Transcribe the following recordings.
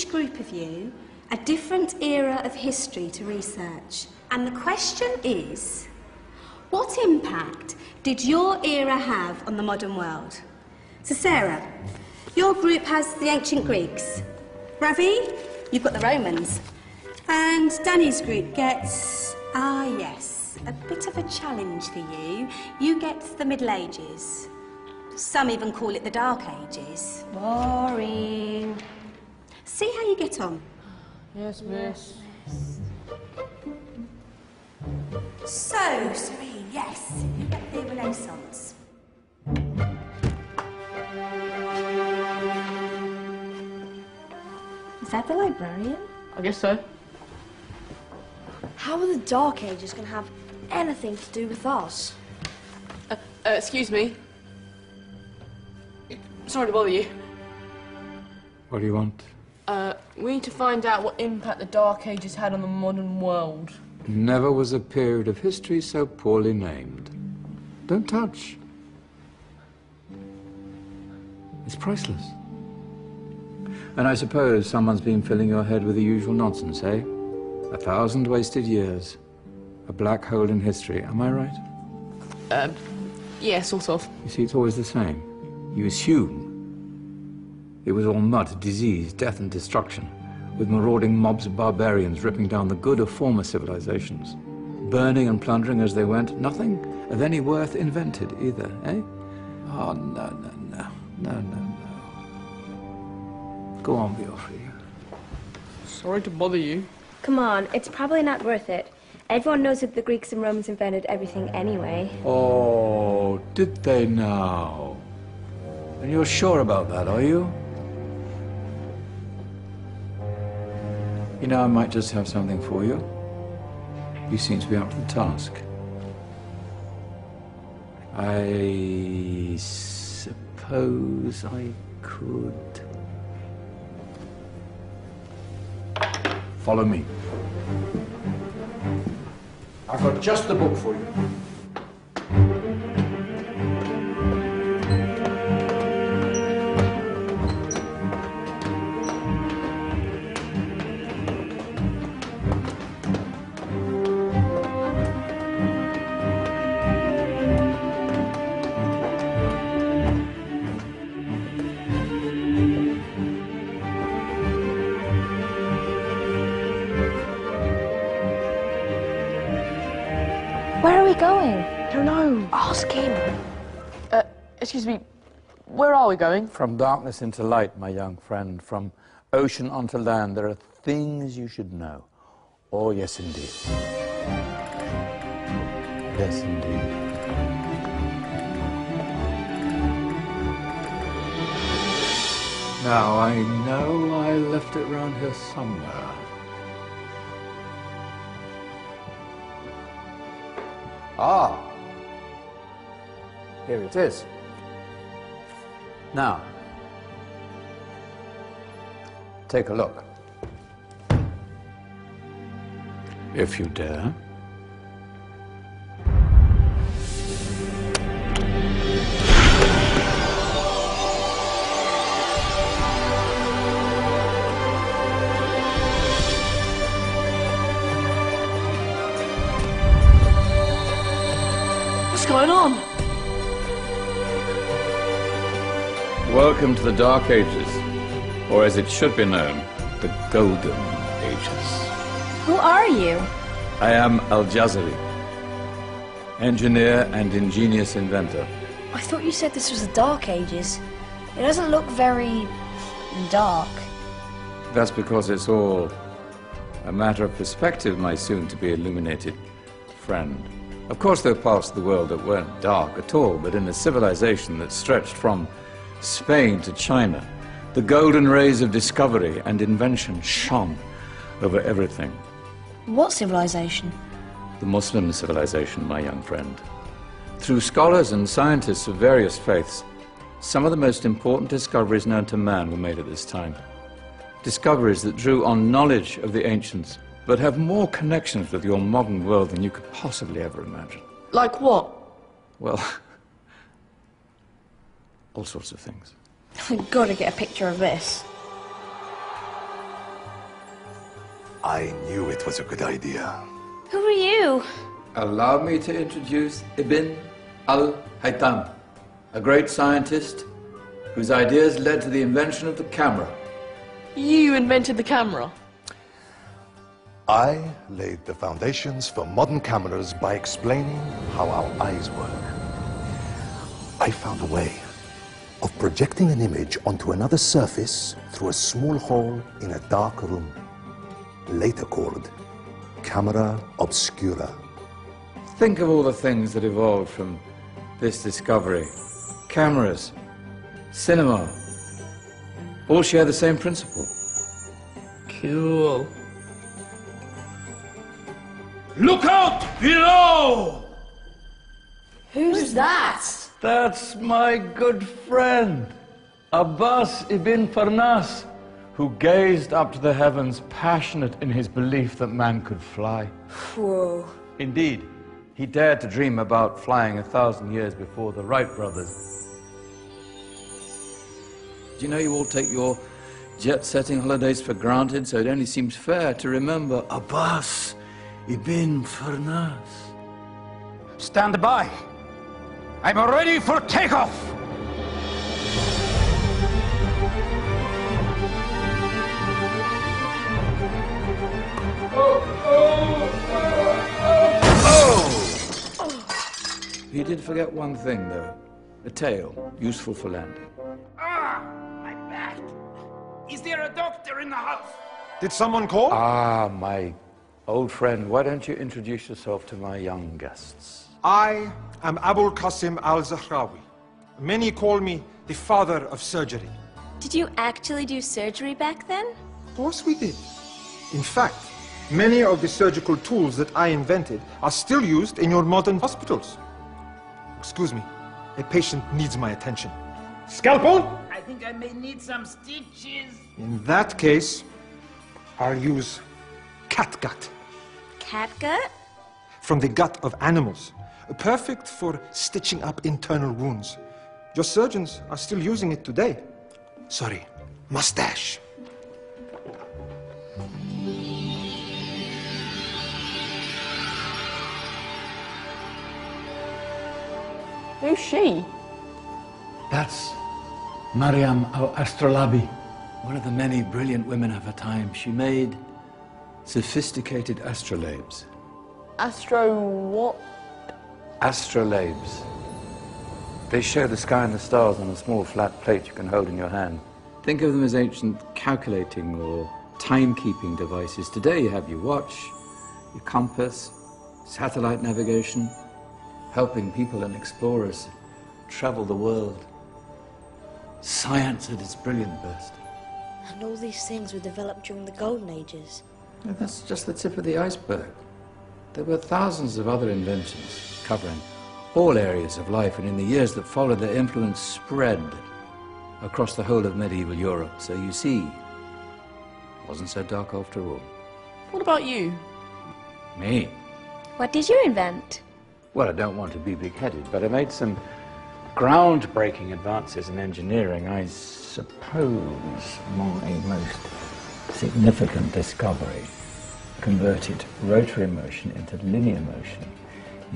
each group of you a different era of history to research. And the question is, what impact did your era have on the modern world? So Sarah, your group has the ancient Greeks. Ravi, you've got the Romans. And Danny's group gets, yes, a bit of a challenge for you. You get the Middle Ages. Some even call it the Dark Ages. Boring. See how you get on. Yes, miss. So, Serene, yes, you get the Renaissance. Is that the librarian? I guess so. How are the Dark Ages going to have anything to do with us? Excuse me. Sorry to bother you. What do you want? We need to find out what impact the Dark Ages had on the modern world. Never was a period of history so poorly named. Don't touch. It's priceless. And I suppose someone's been filling your head with the usual nonsense, eh? 1,000 wasted years. A black hole in history, am I right? Yeah, sort of. You see, it's always the same. You assume it was all mud, disease, death and destruction, with marauding mobs of barbarians ripping down the good of former civilizations, burning and plundering as they went. Nothing of any worth invented either, eh? Oh, no. Go on, Beofrey. Sorry to bother you. Come on, it's probably not worth it. Everyone knows that the Greeks and Romans invented everything anyway. Oh, did they now? And you're sure about that, are you? You know, I might just have something for you. You seem to be up to the task. I suppose I could... Follow me. I've got just the book for you. Where are we going? I don't know. Ask him. Excuse me, where are we going? From darkness into light, my young friend. From ocean onto land, there are things you should know. Oh, yes, indeed. Yes, indeed. Now, I know I left it round here somewhere. Ah, here it is. Now, take a look. If you dare. What's going on? Welcome to the Dark Ages, or as it should be known, the Golden Ages. Who are you? I am Al-Jazari, engineer and ingenious inventor. I thought you said this was the Dark Ages. It doesn't look very dark. That's because it's all a matter of perspective, my soon-to-be illuminated friend. Of course, there are parts of the world that weren't dark at all, but in a civilization that stretched from Spain to China, the golden rays of discovery and invention shone over everything. What civilization? The Muslim civilization, my young friend. Through scholars and scientists of various faiths, some of the most important discoveries known to man were made at this time. Discoveries that drew on knowledge of the ancients, but have more connections with your modern world than you could possibly ever imagine. Like what? Well, all sorts of things. I've got to get a picture of this. I knew it was a good idea. Who are you? Allow me to introduce Ibn al-Haytham, a great scientist whose ideas led to the invention of the camera. You invented the camera? I laid the foundations for modern cameras by explaining how our eyes work. I found a way of projecting an image onto another surface through a small hole in a dark room, later called camera obscura. Think of all the things that evolved from this discovery. Cameras, cinema, all share the same principle. Cool. Look out below! Who's that? That's my good friend, Abbas ibn Farnas, who gazed up to the heavens, passionate in his belief that man could fly. Whoa. Indeed, he dared to dream about flying 1,000 years before the Wright brothers. Do you know you all take your jet-setting holidays for granted, so it only seems fair to remember Abbas ibn Farnas? Stand by. I'm ready for takeoff. He did forget one thing, though. A tail, useful for landing. Ah, my back. Is there a doctor in the house? Did someone call? Ah, my old friend, why don't you introduce yourself to my young guests? I am Abul Qasim al-Zahrawi. Many call me the father of surgery. Did you actually do surgery back then? Of course we did. In fact, many of the surgical tools that I invented are still used in your modern hospitals. Excuse me, a patient needs my attention. Scalpel? I think I may need some stitches. In that case, I'll use catgut. Catgut? From the gut of animals. Perfect for stitching up internal wounds. Your surgeons are still using it today. Sorry, mustache. Who's she? That's Maryam al-Astrolabi, one of the many brilliant women of her time. She made sophisticated astrolabes. Astro what? Astrolabes. They show the sky and the stars on a small flat plate you can hold in your hand. Think of them as ancient calculating or timekeeping devices. Today you have your watch, your compass, satellite navigation, helping people and explorers travel the world. Science at its brilliant best. And all these things were developed during the Golden Ages. And that's just the tip of the iceberg. There were thousands of other inventions covering all areas of life, and in the years that followed, their influence spread across the whole of medieval Europe. So you see, it wasn't so dark after all. What about you? Me? What did you invent? Well, I don't want to be big-headed, but I made some groundbreaking advances in engineering. I suppose my most significant discovery converted rotary motion into linear motion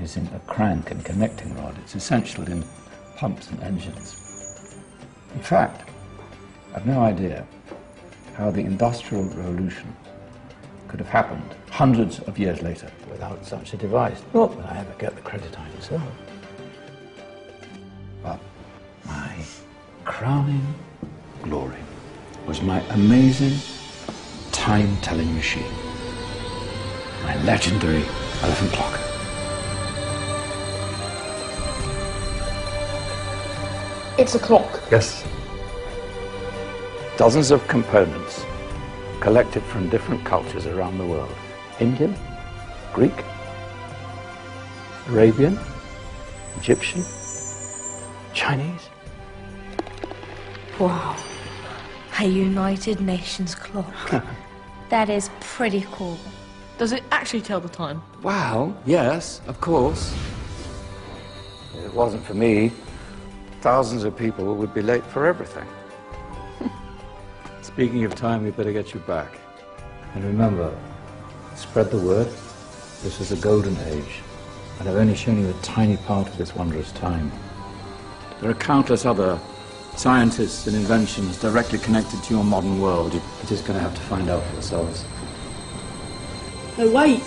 using a crank and connecting rod. It's essential in pumps and engines. In fact, I've no idea how the Industrial Revolution could have happened hundreds of years later without such a device. Not that I ever get the credit I deserve. But my crowning glory was my amazing time-telling machine, my legendary elephant clock. It's a clock. Yes. Dozens of components collected from different cultures around the world. Indian, Greek, Arabian, Egyptian, Chinese. Wow. A United Nations clock. That is pretty cool. Does it actually tell the time? Well, yes, of course. If it wasn't for me, thousands of people would be late for everything. Speaking of time, we better get you back. And remember, spread the word. This is a golden age, and I've only shown you a tiny part of this wondrous time. There are countless other scientists and inventions directly connected to your modern world. You're just going to have to find out for yourselves. No, wait!